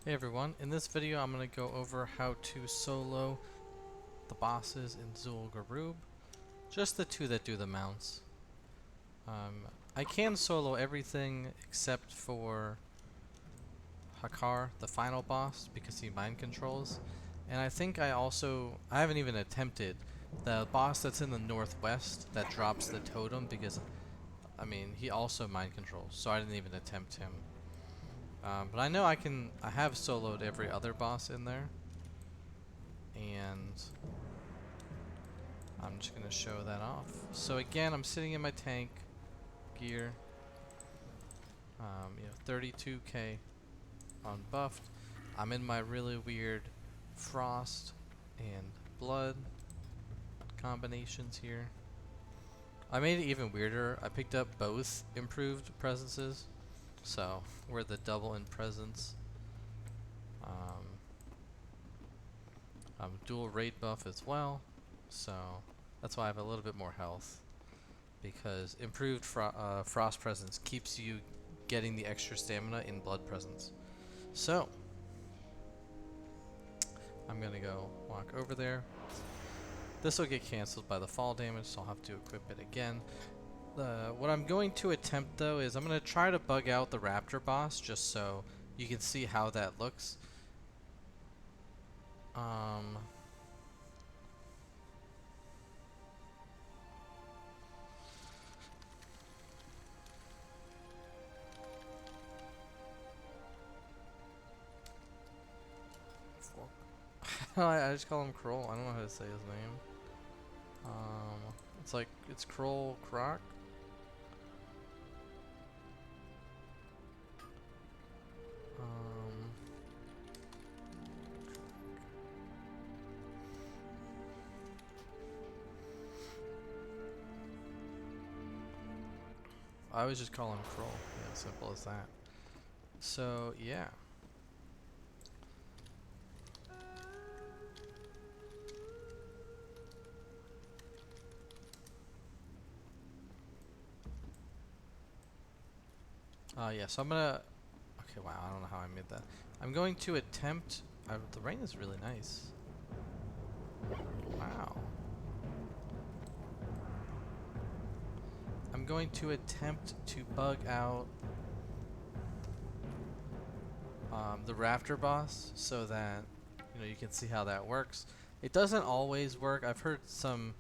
Hey everyone, in this video I'm going to go over how to solo the bosses in Zul'Gurub, just the two that do the mounts. I can solo everything except for Hakar, the final boss, because he mind controls, and I think I haven't even attempted the boss that's in the northwest that drops the totem, because he also mind controls, so I didn't even attempt him. But I know I have soloed every other boss in there, and I'm just gonna show that off. So again, I'm sitting in my tank gear, 32k unbuffed. I'm in my really weird frost and blood combinations here. I made it even weirder. I picked up both improved presences, so we're the double in presence. Dual rate buff as well, so that's why I have a little bit more health, because improved frost presence keeps you getting the extra stamina in blood presence. So I'm gonna go walk over there. This will get cancelled by the fall damage, so I'll have to equip it again. What I'm going to attempt though is I'm gonna try to bug out the Raptor boss, just so you can see how that looks. I just call him Kroll. I don't know how to say his name. It's Kroll Croc. I always just call him Kroll. Yeah, simple as that. So, yeah. Yeah, so I'm gonna... Okay, wow, I don't know how I made that. I'm going to attempt... the rain is really nice. Wow. I'm going to attempt to bug out the Raptor boss, so that you can see how that works. It doesn't always work. I've heard some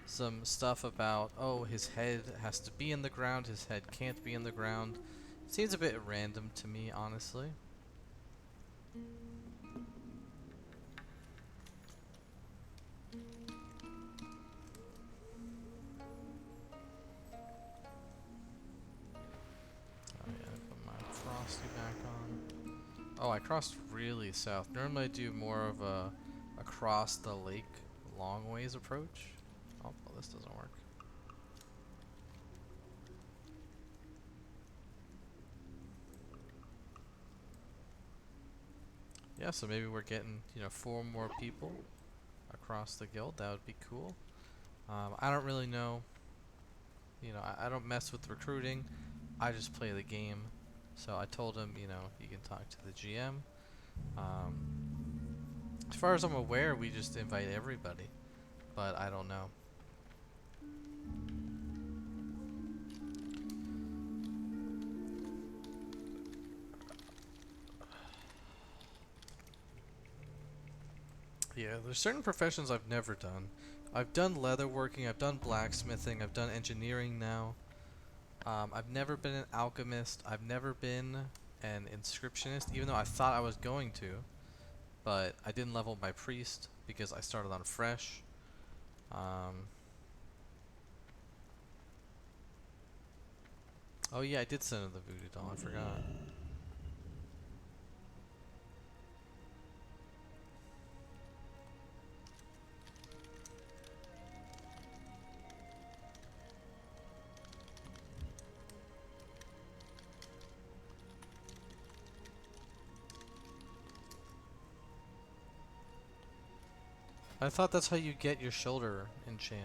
stuff about, oh, his head has to be in the ground, his head can't be in the ground. It seems a bit random to me, honestly. Oh, I crossed really south. Normally I do more of a across the lake long ways approach. Oh, well, this doesn't work. Yeah, so maybe we're getting 4 more people across the guild. That would be cool. I don't really know. I don't mess with recruiting. I just play the game. So I told him, you can talk to the GM. As far as I'm aware, we just invite everybody, but I don't know. Yeah, there's certain professions I've never done. I've done leatherworking, I've done blacksmithing, I've done engineering now. I've never been an alchemist, I've never been an inscriptionist, even though I thought I was going to. But I didn't level my priest because I started on fresh. Oh yeah, I did send him the voodoo doll, I forgot. I thought that's how you get your shoulder enchant,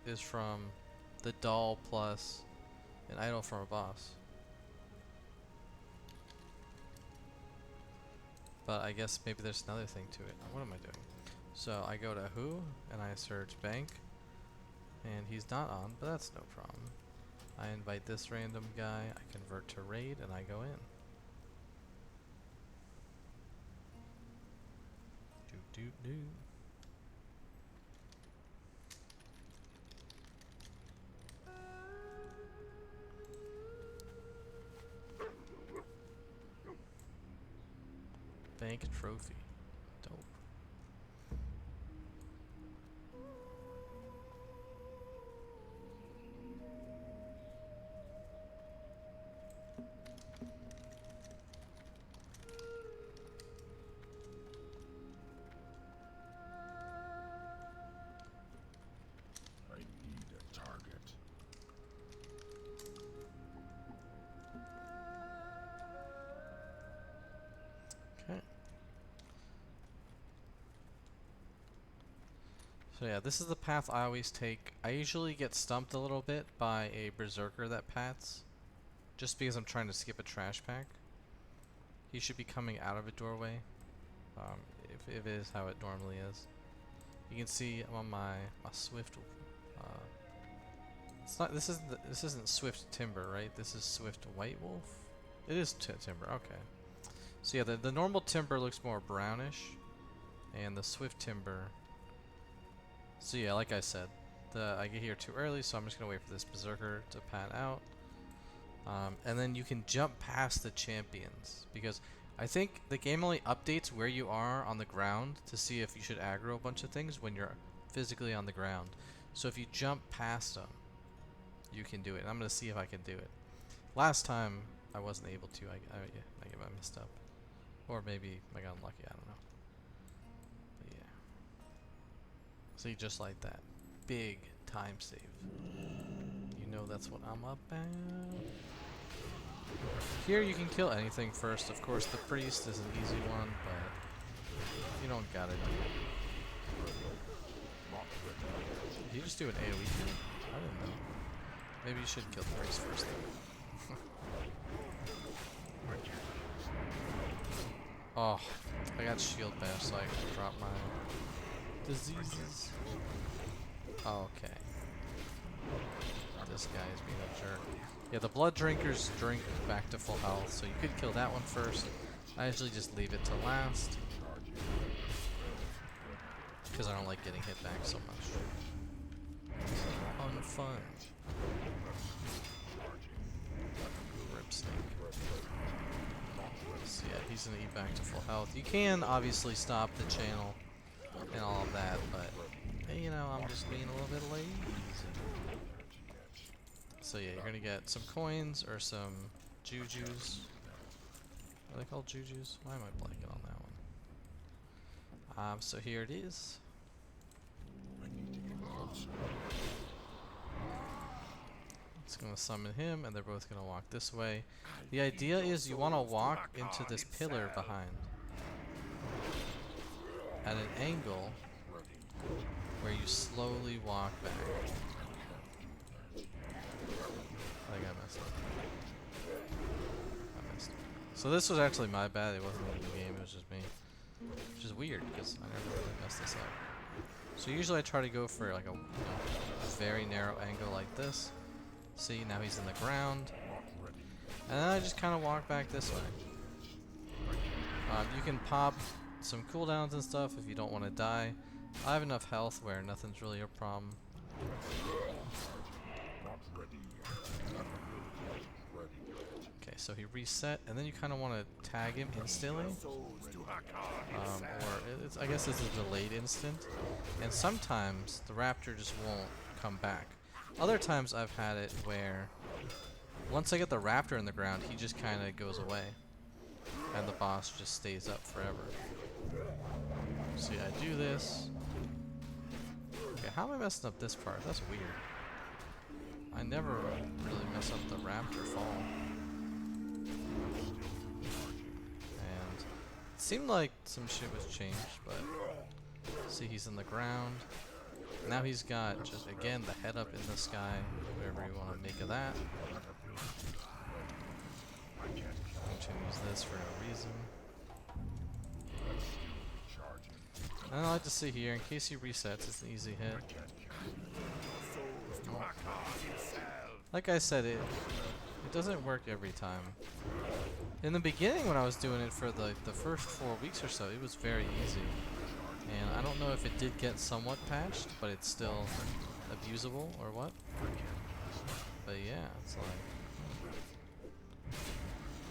is from the doll plus an idol from a boss. But I guess maybe there's another thing to it. What am I doing? So I go to who, and I search bank, and he's not on, but that's no problem. I invite this random guy, I convert to raid, and I go in. Do do do. Bank trophy. Dope. I need a target. Okay. So yeah, this is the path I always take. I usually get stumped a little bit by a berserker that pats, just because I'm trying to skip a trash pack. He should be coming out of a doorway, if it is how it normally is. You can see I'm on my swift. It's not. This isn't swift timber, right? This is swift white wolf. It is timber. Okay. So yeah, the normal timber looks more brownish, and the swift timber. So yeah, like I said, I get here too early, so I'm just gonna wait for this berserker to pan out. And then you can jump past the champions, because I think the game only updates where you are on the ground to see if you should aggro a bunch of things when you're physically on the ground. So if you jump past them, you can do it. And I'm going to see if I can do it. Last time I wasn't able to. I messed up. Or maybe I got unlucky, I don't know. But yeah. See, just like that. Big time save. You know that's what I'm up at. Here you can kill anything first. Of course, the priest is an easy one, but you don't gotta do it. Did you just do an AoE kill? I didn't know. Maybe you should kill the priest first then. Oh, I got shield bash, so I can drop my diseases. Oh, okay. This guy is being a jerk. Yeah, the blood drinkers drink back to full health, so you could kill that one first. I usually just leave it to last, because I don't like getting hit back so much. It's unfun. Rip snake. So yeah, he's gonna eat back to full health. You can obviously stop the channel and all of that, but hey, you know, I'm just being a little bit lazy. So yeah, you're gonna get some coins or some jujus. Are they called jujus? Why am I blanking on that one? So here it is. It's gonna summon him, and they're both gonna walk this way. The idea is you want to walk into this pillar behind at an angle where you slowly walk back. I think I messed up. So this was actually my bad. It wasn't in the game. It was just me. Which is weird because I never really messed this up. So usually I try to go for like a very narrow angle like this. See, now he's in the ground. And then I just kind of walk back this way. You can pop some cooldowns and stuff if you don't want to die. I have enough health where nothing's really a problem. Okay, so he reset, and then you kind of want to tag him instantly. I guess it's a delayed instant. And sometimes the Raptor just won't come back. Other times I've had it where once I get the Raptor in the ground, he just kind of goes away. And the boss just stays up forever. See, I do this. Okay, how am I messing up this part? That's weird. I never really mess up the Raptor fall. And it seemed like some shit was changed, but see, he's in the ground. Now he's got just again the head up in the sky, whatever you want to make of that. I'm going to use this for no reason. And I like to sit here in case he resets. It's an easy hit. Like I said, it doesn't work every time. In the beginning, when I was doing it for the first 4 weeks or so, it was very easy. And I don't know if it did get somewhat patched, but it's still abusable or what. But yeah, it's like...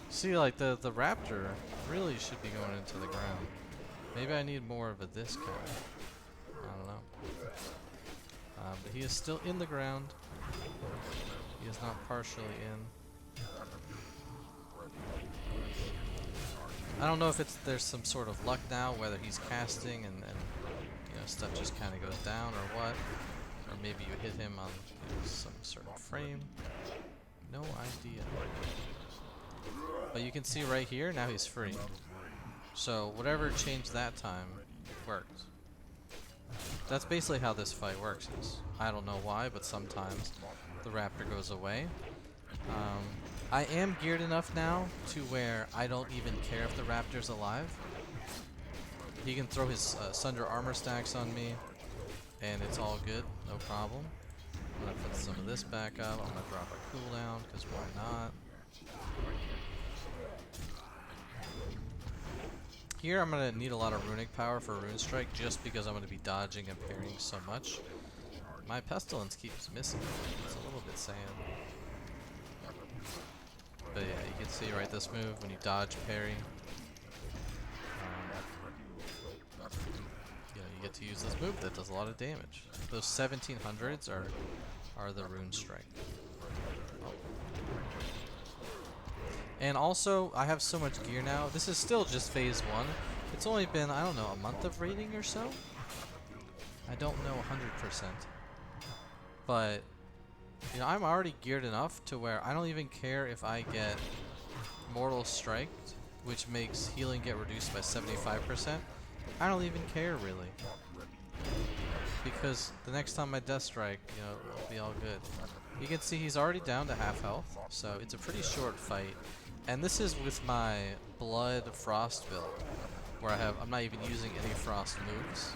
See, like the Raptor really should be going into the ground. Maybe I need more of a this guy. I don't know. But he is still in the ground. He is not partially in. I don't know if there's some sort of luck now, whether he's casting and you know, stuff just kind of goes down or what. Or maybe you hit him on some certain frame. No idea. But you can see right here, now he's free. So whatever changed that time worked. That's basically how this fight works. I don't know why, but sometimes the Raptor goes away. I am geared enough now to where I don't even care if the Raptor's alive. He can throw his Sunder armor stacks on me, and it's all good, no problem. I'm gonna put some of this back up. I'm gonna drop a cooldown, because why not? Here I'm gonna need a lot of runic power for Rune Strike, just because I'm gonna be dodging and parrying so much. My Pestilence keeps missing. It's a little bit sad. But yeah, you can see right this move when you dodge parry. You know, you get to use this move that does a lot of damage. Those 1700s are the Rune Strike. Oh. And also, I have so much gear now. This is still just phase 1. It's only been, I don't know, a month of raiding or so? I don't know 100%. But, you know, I'm already geared enough to where I don't even care if I get Mortal Strike, which makes healing get reduced by 75%. I don't even care, really. Because the next time I Death Strike, you know, it'll be all good. You can see he's already down to half health, so it's a pretty short fight. And this is with my Blood Frost build, where I'm not even using any Frost moves.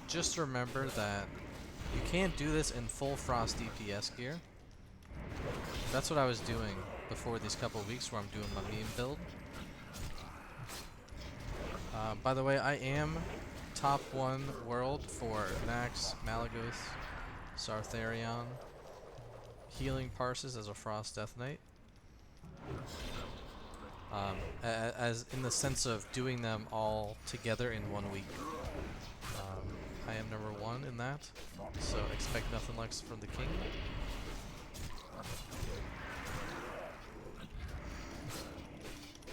Just remember that you can't do this in full Frost DPS gear. That's what I was doing before these couple of weeks where I'm doing my meme build. By the way, I am top 1 world for Nax, Malagos, Sartharion, healing Parses as a Frost Death Knight. As in the sense of doing them all together in 1 week. I am number 1 in that, so expect nothing less from the king.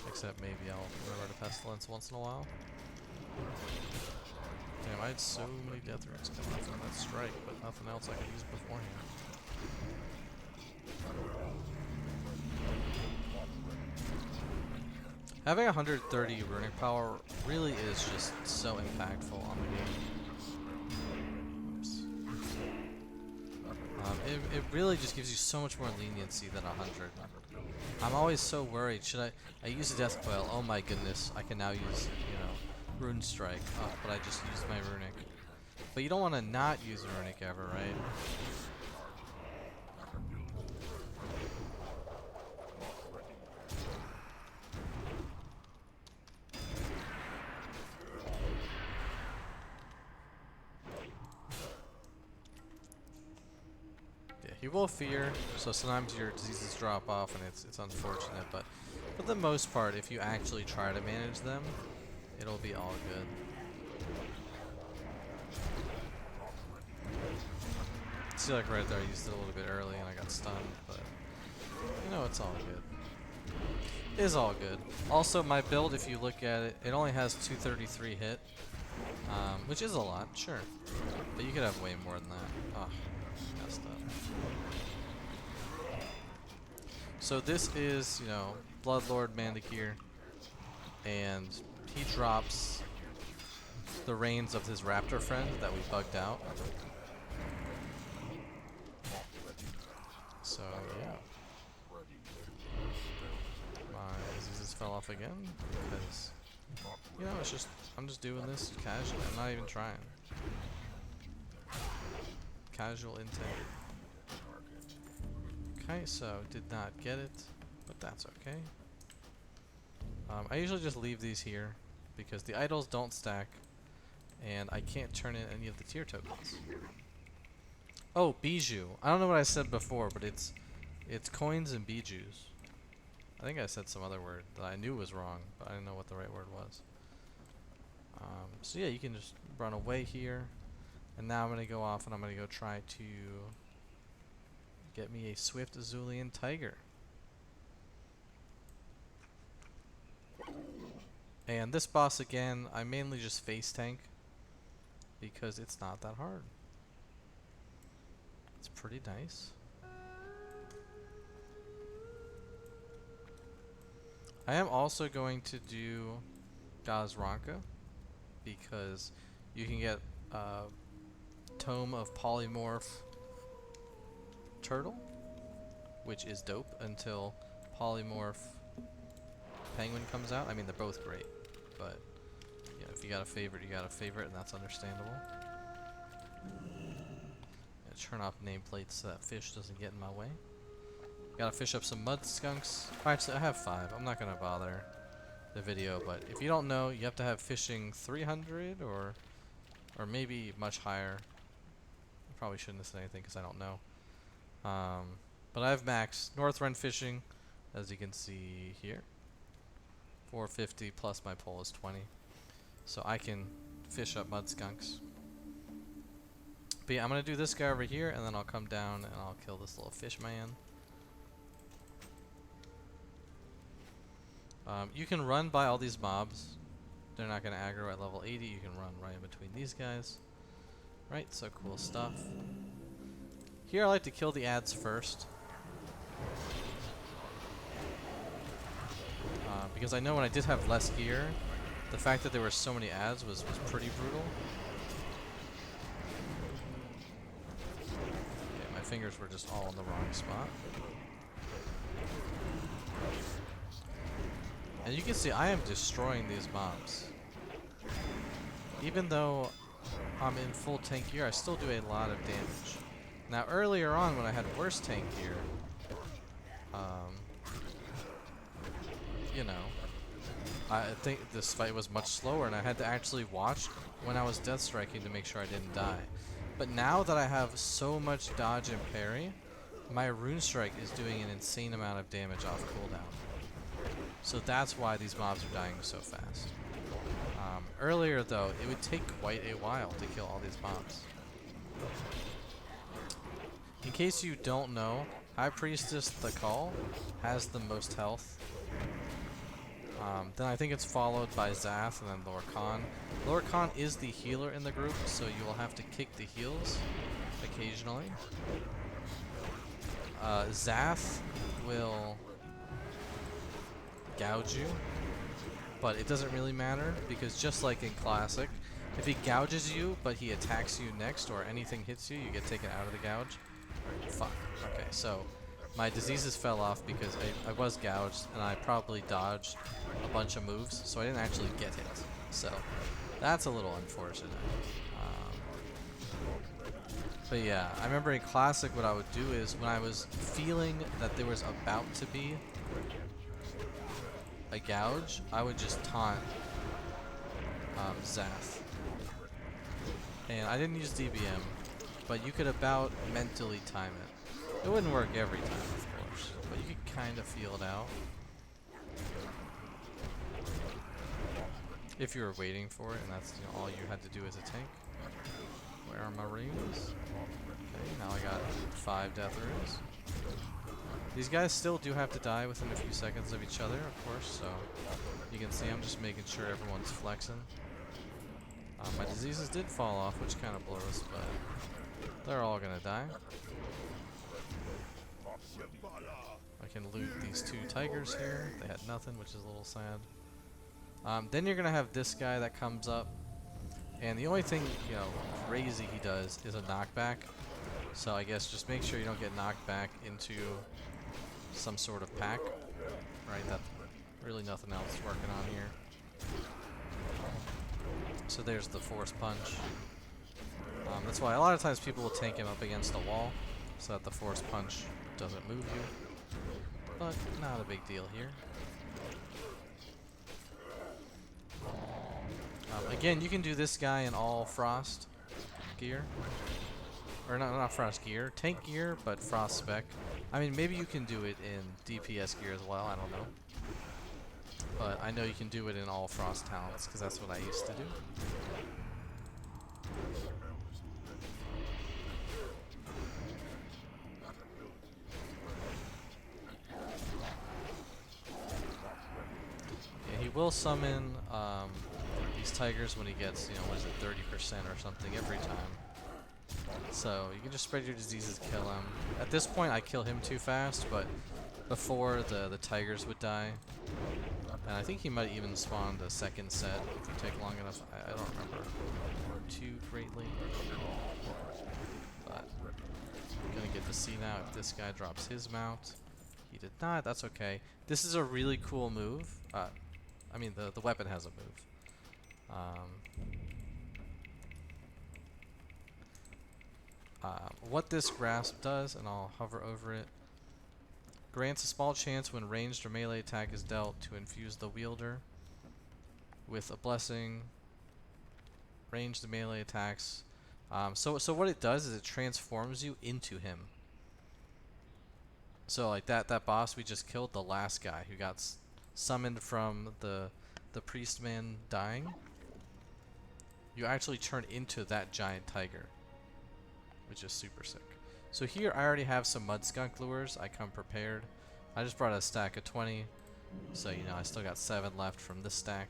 Except maybe I'll remember to Pestilence once in a while. Damn, I had so many death runes coming from that strike, but nothing else I could use beforehand. Having 130 runic power really is just so impactful on the game. It really just gives you so much more leniency than 100. I'm always so worried. Should I use a Death Coil? Oh my goodness, I can now use, you know, Rune Strike. Oh, but I just used my Runic. But you don't want to not use Runic ever, right? You will fear, so sometimes your diseases drop off and it's unfortunate, but for the most part, if you actually try to manage them, it'll be all good. See, like right there, I used it a little bit early and I got stunned, but you know, it's all good. It is all good. Also, my build, if you look at it, it only has 233 hit, which is a lot, sure, but you could have way more than that. Oh, messed up. So this is, you know, Bloodlord Mandokir, and he drops the reins of his Raptor friend that we bugged out. So yeah, my diseases fell off again because You know, it's just, I'm just doing this casually. I'm not even trying. Casual intake. Okay, so did not get it, but that's okay. I usually just leave these here because the idols don't stack and I can't turn in any of the tier tokens. Oh, bijou. I don't know what I said before, but it's coins and bijous. I think I said some other word that I knew was wrong, but I didn't know what the right word was. So yeah, you can just run away here. And now I'm going to go off and I'm going to go try to get me a swift Zulian tiger. And this boss again, I mainly just face tank because it's not that hard. It's pretty nice. I am also going to do Gahz'Ranka because you can get Tome of Polymorph Turtle, which is dope until Polymorph Penguin comes out. I mean, they're both great, but yeah, if you got a favorite, you got a favorite, and that's understandable. Turn off nameplates so that fish doesn't get in my way. Gotta fish up some mud skunks. Actually, I have 5. I'm not gonna bother the video, but if you don't know, you have to have fishing 300 or maybe much higher. I probably shouldn't have said anything because I don't know. But I have max Northrun fishing, as you can see here. 450 plus my pole is 20, so I can fish up mud skunks. But yeah, I'm gonna do this guy over here, and then I'll come down and I'll kill this little fish man. You can run by all these mobs. They're not gonna aggro at level 80. You can run right in between these guys. Right, so cool stuff. Here I like to kill the ads first. Because I know when I did have less gear, the fact that there were so many ads was pretty brutal. Okay, my fingers were just all in the wrong spot. And you can see I am destroying these mobs. Even though I'm in full tank gear, I still do a lot of damage. Now earlier on when I had worse tank gear, you know, I think this fight was much slower and I had to actually watch when I was death striking to make sure I didn't die. But now that I have so much dodge and parry, my rune strike is doing an insane amount of damage off cooldown. So that's why these mobs are dying so fast. Earlier though, it would take quite a while to kill all these mobs. In case you don't know, High Priestess Thekal has the most health. Then I think it's followed by Zath and then Lorcan. Lorcan is the healer in the group, so you will have to kick the heals occasionally. Zath will gouge you, but it doesn't really matter because just like in Classic, if he gouges you but he attacks you next or anything hits you, you get taken out of the gouge. Fuck. Okay, so my diseases fell off because I was gouged and I probably dodged a bunch of moves, so I didn't actually get hit. So that's a little unfortunate. But yeah, I remember in Classic what I would do is when I was feeling that there was about to be a gouge, I would just taunt Zath. And I didn't use DBM, but you could about mentally time it. It wouldn't work every time, of course, but you could kind of feel it out. If you were waiting for it, and that's all you had to do as a tank. Where are my runes? Okay, now I got 5 death runes. These guys still do have to die within a few seconds of each other, of course, so you can see I'm just making sure everyone's flexing. My diseases did fall off, which kind of blows, but they're all gonna die. I can loot these 2 tigers here. They had nothing, which is a little sad. Then you're gonna have this guy that comes up, and the only thing crazy he does is a knockback. So I guess just make sure you don't get knocked back into some sort of pack, right? That's really nothing else working on here. So there's the force punch. That's why a lot of times people will tank him up against a wall so that the force punch doesn't move you. But not a big deal here. Again, you can do this guy in all frost gear. Or not frost gear, tank gear, but frost spec. I mean, maybe you can do it in DPS gear as well, I don't know. But I know you can do it in all frost talents, because that's what I used to do. Yeah, he will summon these tigers when he gets, you know, what is it, 30% or something every time. So you can just spread your diseases, kill him. At this point, I kill him too fast, but before the tigers would die, and I think he might even spawn the second set if you take long enough. I don't remember too greatly, but I'm gonna get to see now if this guy drops his mount. He did not. That's okay. This is a really cool move. I mean, the weapon has a move. What this grasp does, and I'll hover over it, grants a small chance when ranged or melee attack is dealt to infuse the wielder with a blessing. Ranged melee attacks. So what it does is it transforms you into him. So like that boss we just killed, the last guy who got summoned from the priest man dying, you actually turn into that giant tiger, which is super sick. So here I already have some mud skunk lures. I come prepared. I just brought a stack of 20, so you know I still got 7 left from this stack.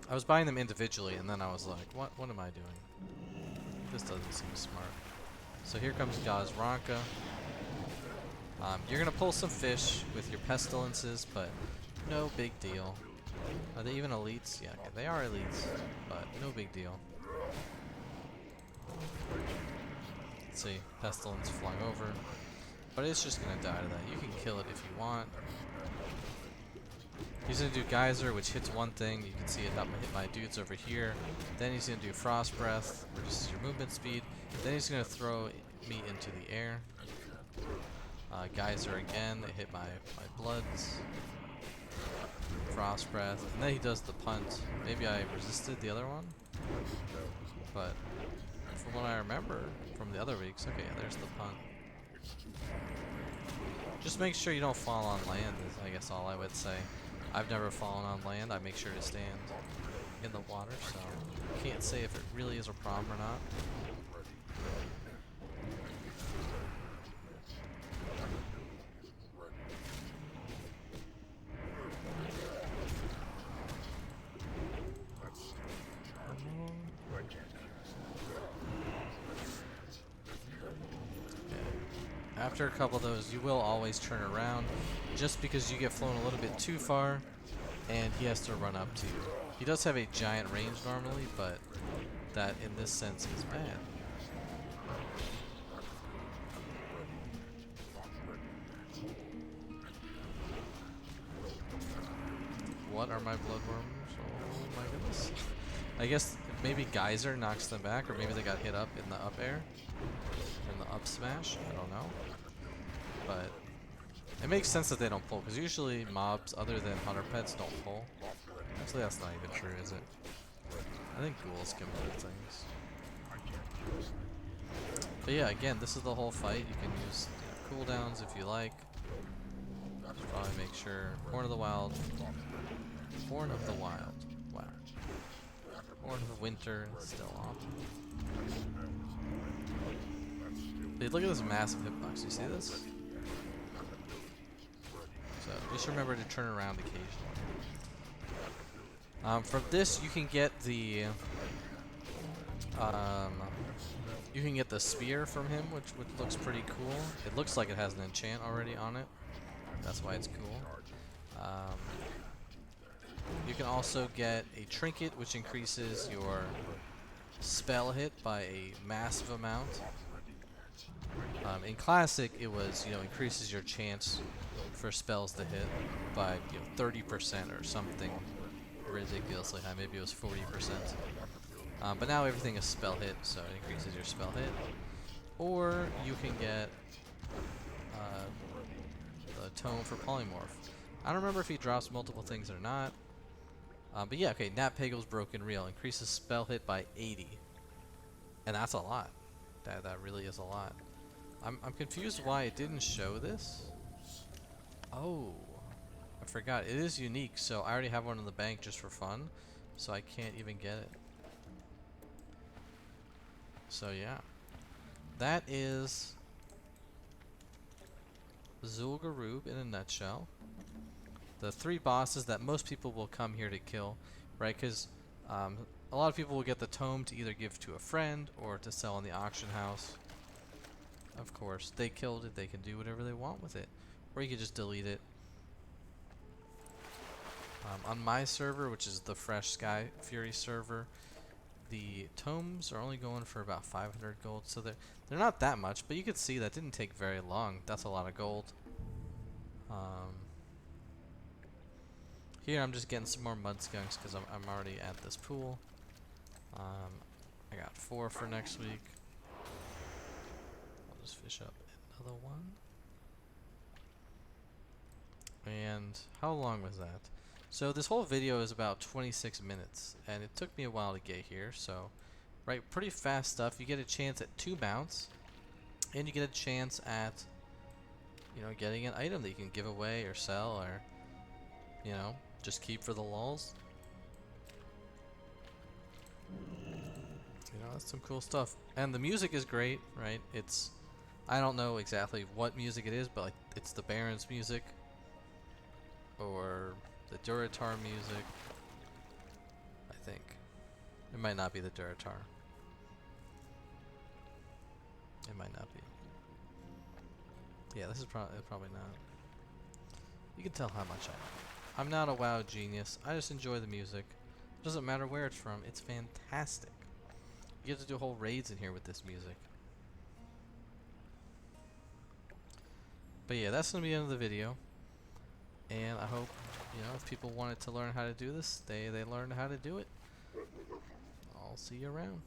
I was buying them individually, and then I was like, what am I doing? This doesn't seem smart. So here comes Gahz'Ranka. You're gonna pull some fish with your pestilences, but no big deal. Are they even elites? Yeah, okay, they are elites, but no big deal. Let's see, pestilence flung over, but it's just gonna die to that. You can kill it if you want. He's gonna do Geyser, which hits one thing. You can see it hit my dudes over here. Then he's gonna do Frost Breath, reduces your movement speed. Then he's gonna throw me into the air. Geyser again, it hit my bloods. Frost Breath, and then he does the punt. Maybe I resisted the other one, but from what I remember from the other weeks, okay, yeah, there's the punt. Just make sure you don't fall on land is I guess all I would say. I've never fallen on land. I make sure to stand in the water, so can't say if it really is a problem or not. After a couple of those, you will always turn around, just because you get flown a little bit too far, and he has to run up to you. He does have a giant range normally, but that in this sense is bad. What are my bloodworms? Oh my goodness. I guess maybe Geyser knocks them back, or maybe they got hit up in the up air. In the up smash, I don't know. But it makes sense that they don't pull, because usually mobs other than hunter pets don't pull. Actually, that's not even true, is it? I think ghouls can pull things. But yeah, again, this is the whole fight. You can use cooldowns if you like. Just probably make sure. Horn of the Wild. Horn of the Wild. Wow. Horn of the Winter is still on. Dude, look at this massive hitbox. You see this? So just remember to turn around occasionally. From this, you can get the spear from him, which looks pretty cool. It looks like it has an enchant already on it. That's why it's cool. You can also get a trinket, which increases your spell hit by a massive amount. In Classic, it was, increases your chance for spells to hit by 30% or something ridiculously high. Maybe it was 40%. But now everything is spell hit, so it increases your spell hit. Or you can get the Tome for Polymorph. I don't remember if he drops multiple things or not. But yeah, okay, Nat Pagel's Broken Reel increases spell hit by 80. And that's a lot. That really is a lot. I'm confused why it didn't show this. Oh, I forgot. It is unique, so I already have one in the bank just for fun. So I can't even get it. So yeah. That is Zul'Gurub in a nutshell. The 3 bosses that most people will come here to kill, right? Because a lot of people will get the tome to either give to a friend or to sell in the auction house. Of course, they killed it, they can do whatever they want with it. Or you can just delete it. On my server, which is the Fresh Sky Fury server, the tomes are only going for about 500 gold, so they're not that much, but you can see that didn't take very long. That's a lot of gold. Here I'm just getting some more mud skunks because I'm already at this pool. I got 4 for next week. I'll just fish up another one. And how long was that? So this whole video is about 26 minutes, and it took me a while to get here. So, right, pretty fast stuff. You get a chance at 2 mounts, and you get a chance at, you know, getting an item that you can give away or sell, or, you know, just keep for the lulz. You know, that's some cool stuff. And the music is great, right? I don't know exactly what music it is, but like, it's the Baron's music, or the Duratar music, I think. It might not be the Duratar. It might not be. Yeah, this is probably not. You can tell how much I know. I'm not a WoW genius. I just enjoy the music. It doesn't matter where it's from. It's fantastic. You get to do whole raids in here with this music. But yeah, that's going to be the end of the video. And I hope, you know, if people wanted to learn how to do this, they learn how to do it. I'll see you around.